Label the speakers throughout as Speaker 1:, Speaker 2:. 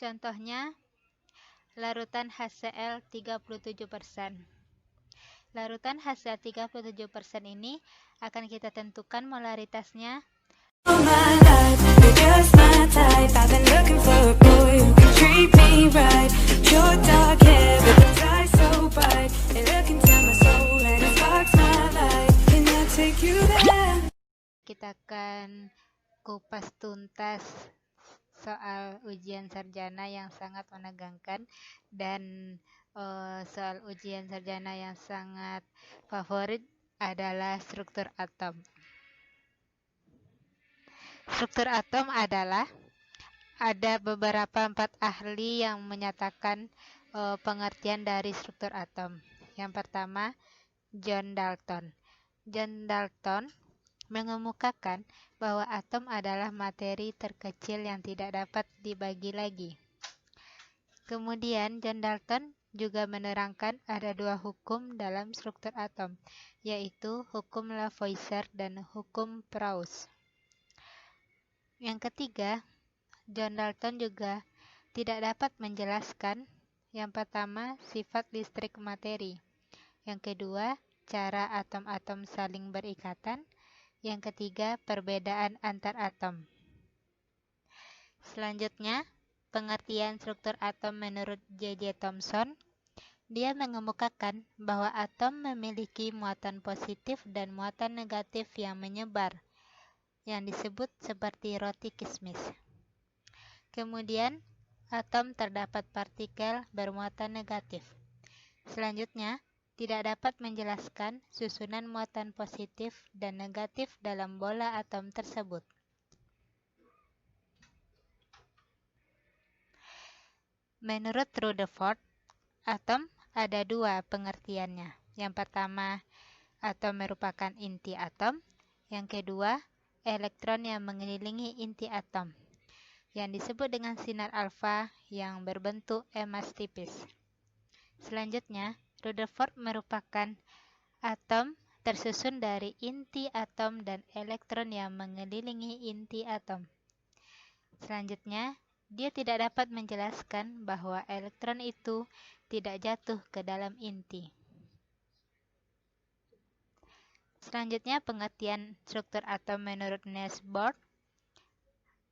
Speaker 1: Contohnya, larutan HCl 37%. Larutan HCl 37% ini akan kita tentukan molaritasnya. Kita akan kupas tuntas soal ujian sarjana yang sangat menegangkan dan soal ujian sarjana yang sangat favorit adalah struktur atom. Struktur atom adalah ada beberapa 4 ahli yang menyatakan pengertian dari struktur atom. Yang pertama, John Dalton. John Dalton mengemukakan bahwa atom adalah materi terkecil yang tidak dapat dibagi lagi. Kemudian John Dalton juga menerangkan ada 2 hukum dalam struktur atom, yaitu hukum Lavoisier dan hukum Proust. Yang ketiga, John Dalton juga tidak dapat menjelaskan yang pertama sifat listrik materi, yang kedua cara atom-atom saling berikatan, yang ketiga perbedaan antar atom. Selanjutnya, pengertian struktur atom menurut J.J. Thomson. Dia mengemukakan bahwa atom memiliki muatan positif dan muatan negatif yang menyebar, yang disebut seperti roti kismis. Kemudian, atom terdapat partikel bermuatan negatif. Selanjutnya, tidak dapat menjelaskan susunan muatan positif dan negatif dalam bola atom tersebut. Menurut Rutherford, atom ada 2 pengertiannya. Yang pertama, atom merupakan inti atom. Yang kedua, elektron yang mengelilingi inti atom, yang disebut dengan sinar alfa yang berbentuk emas tipis. Selanjutnya, Rutherford merupakan atom tersusun dari inti atom dan elektron yang mengelilingi inti atom. Selanjutnya, dia tidak dapat menjelaskan bahwa elektron itu tidak jatuh ke dalam inti. Selanjutnya, pengertian struktur atom menurut Niels Bohr.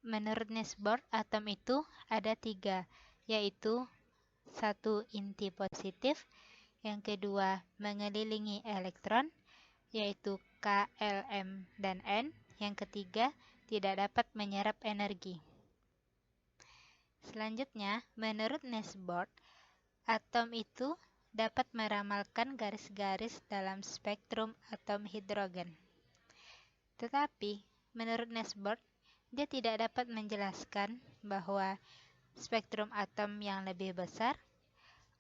Speaker 1: Menurut Niels Bohr, atom itu ada 3, yaitu 1 inti positif, yang kedua mengelilingi elektron, yaitu K, L, M, dan N, yang ketiga tidak dapat menyerap energi. Selanjutnya, menurut Niels Bohr, atom itu dapat meramalkan garis-garis dalam spektrum atom hidrogen. Tetapi, menurut Niels Bohr, dia tidak dapat menjelaskan bahwa spektrum atom yang lebih besar,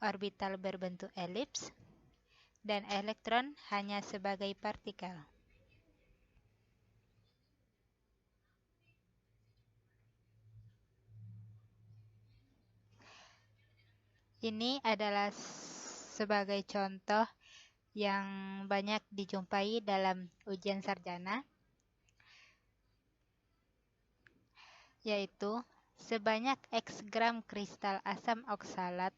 Speaker 1: orbital berbentuk elips, dan elektron hanya sebagai partikel. Ini adalah sebagai contoh yang banyak dijumpai dalam ujian sarjana, yaitu sebanyak X gram kristal asam oksalat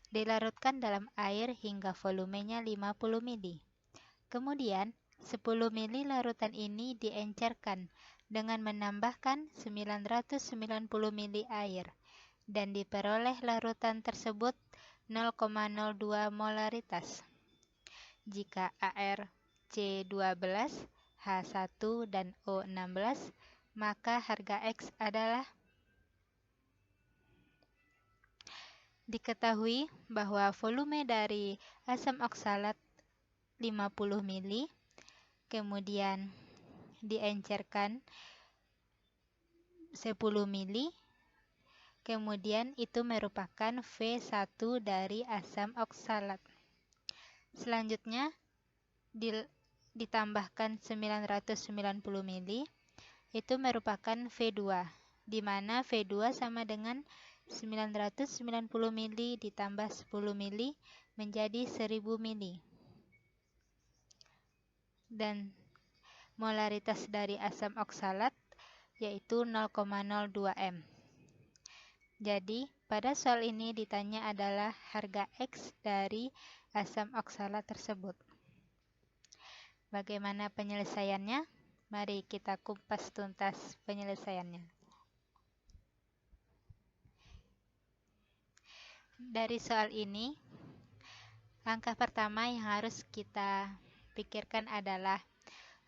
Speaker 1: dilarutkan dalam air hingga volumenya 50 mili. Kemudian, 10 mili larutan ini diencerkan dengan menambahkan 990 mili air, dan diperoleh larutan tersebut 0,02 molaritas. Jika AR C12, H1, dan O16, maka harga X adalah. Diketahui bahwa volume dari asam oksalat 50 mili, kemudian diencerkan 10 mili, kemudian itu merupakan V1 dari asam oksalat. Selanjutnya ditambahkan 990 mili, itu merupakan V2, di mana V2 sama dengan 990 mili ditambah 10 mili menjadi 1000 mili. Dan molaritas dari asam oksalat yaitu 0,02 m. Jadi, pada soal ini ditanya adalah harga X dari asam oksalat tersebut. Bagaimana penyelesaiannya? Mari kita kupas tuntas penyelesaiannya. Dari soal ini, langkah pertama yang harus kita pikirkan adalah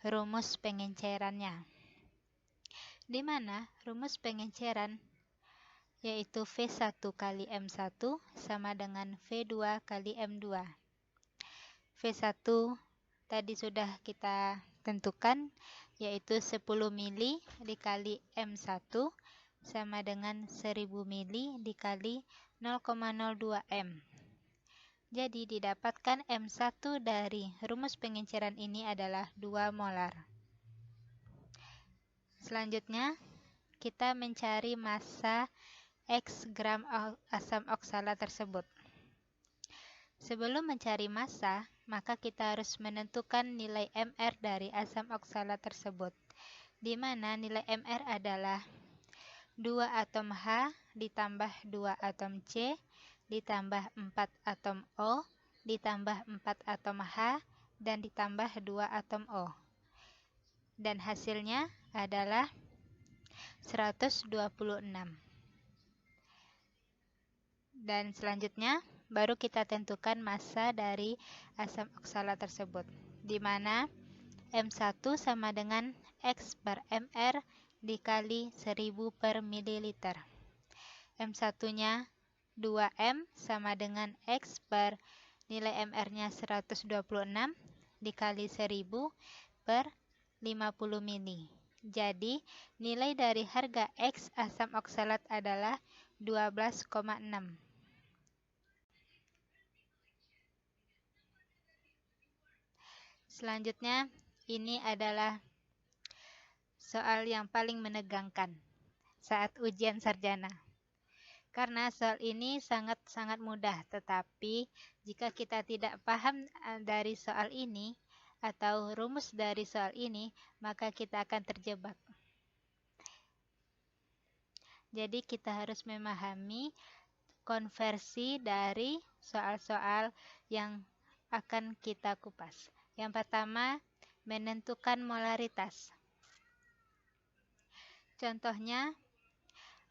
Speaker 1: rumus pengencerannya. Di mana rumus pengenceran yaitu V1 kali M1 sama dengan V2 kali M2. V1 tadi sudah kita tentukan yaitu 10 mili dikali M1 sama dengan 1000 mili dikali 0,02 M. Jadi didapatkan M1 dari rumus pengenceran ini adalah 2 molar. Selanjutnya kita mencari massa X gram asam oksalat tersebut. Sebelum mencari massa, maka kita harus menentukan nilai MR dari asam oksalat tersebut, di mana nilai MR adalah 2 atom H ditambah 2 atom C ditambah 4 atom O ditambah 4 atom H dan ditambah 2 atom O. Dan hasilnya adalah 126. Dan selanjutnya baru kita tentukan massa dari asam oksalat tersebut, di mana M1 sama dengan X per MR dikali 1000 per mililiter. M1-nya 2M sama dengan X per nilai MR-nya 126 dikali 1000 per 50 mili. Jadi, nilai dari harga X asam oksalat adalah 12,6. Selanjutnya, ini adalah soal yang paling menegangkan saat ujian sarjana. Karena soal ini sangat-sangat mudah, tetapi jika kita tidak paham dari soal ini atau rumus dari soal ini, maka kita akan terjebak. Jadi kita harus memahami konversi dari soal-soal yang akan kita kupas. Yang pertama, menentukan molaritas. Contohnya,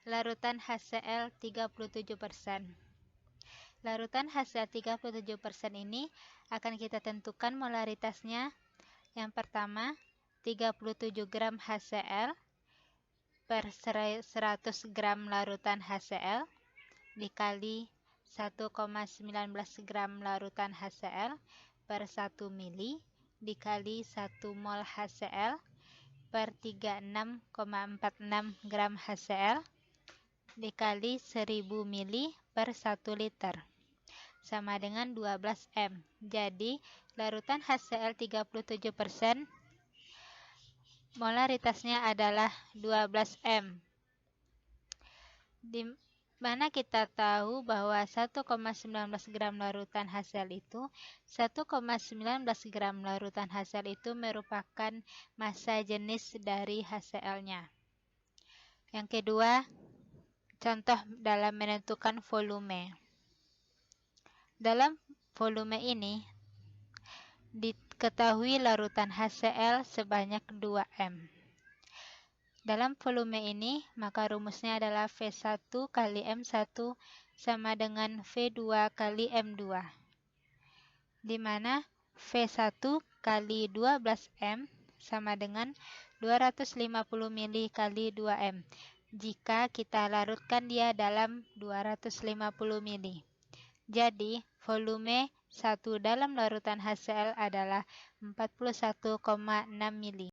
Speaker 1: larutan HCl 37%. Larutan HCl 37% ini akan kita tentukan molaritasnya. Yang pertama, 37 gram HCl per 100 gram larutan HCl dikali 1,19 gram larutan HCl per 1 mili dikali 1 mol HCl per 36,46 gram HCl dikali 1000 mili per 1 liter sama dengan 12 M. Jadi, larutan HCl 37% molaritasnya adalah 12 M. Di mana kita tahu bahwa 1,19 gram larutan HCl itu 1,19 gram larutan HCl itu merupakan massa jenis dari HCl-nya. Yang kedua, contoh dalam menentukan volume. Dalam volume ini diketahui larutan HCl sebanyak 2M. Dalam volume ini, maka rumusnya adalah V1 kali M1 sama dengan V2 kali M2. Di mana V1 kali 12M sama dengan 250 mili kali 2M. Jika kita larutkan dia dalam 250 mili. Jadi, volume 1 dalam larutan HCl adalah 41,6 mili.